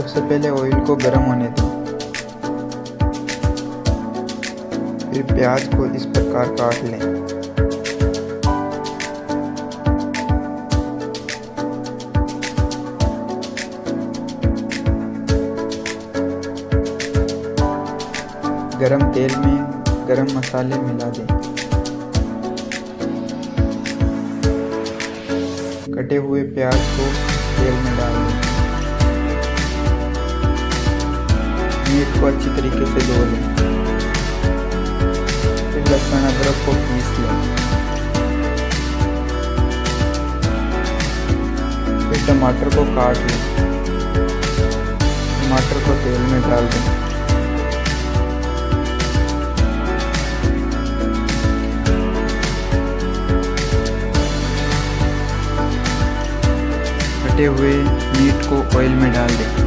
सबसे पहले ऑयल को गर्म होने दें। फिर प्याज को इस प्रकार काट लें। गरम तेल में गरम मसाले मिला दें। कटे हुए प्याज को तेल में डाल दें। मीट को अच्छी तरीके से धो लें। फिर लहसुन अदरक को पीस लें। फिर टमाटर को काट लें। टमाटर को तेल में डाल दें। कटे हुए मीट को ऑयल में डाल दें।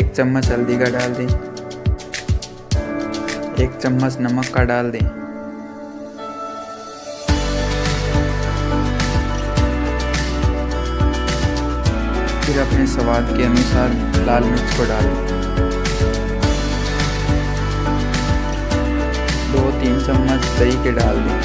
एक चम्मच हल्दी का डाल दें। एक चम्मच नमक का डाल दें। फिर अपने स्वाद के अनुसार लाल मिर्च को डाल दें। 2-3 चम्मच दही के डाल दें।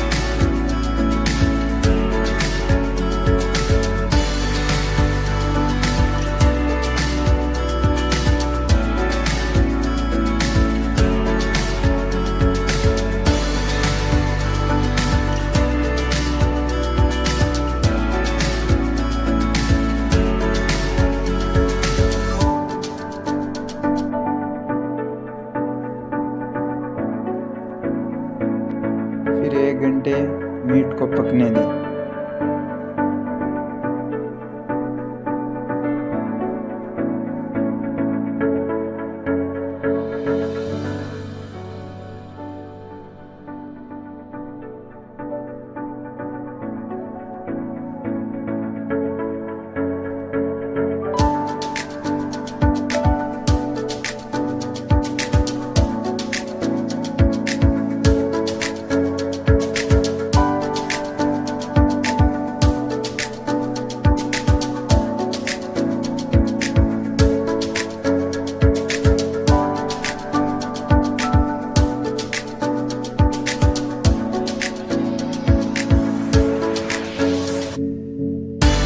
फिर 1 घंटे मीट को पकने दें।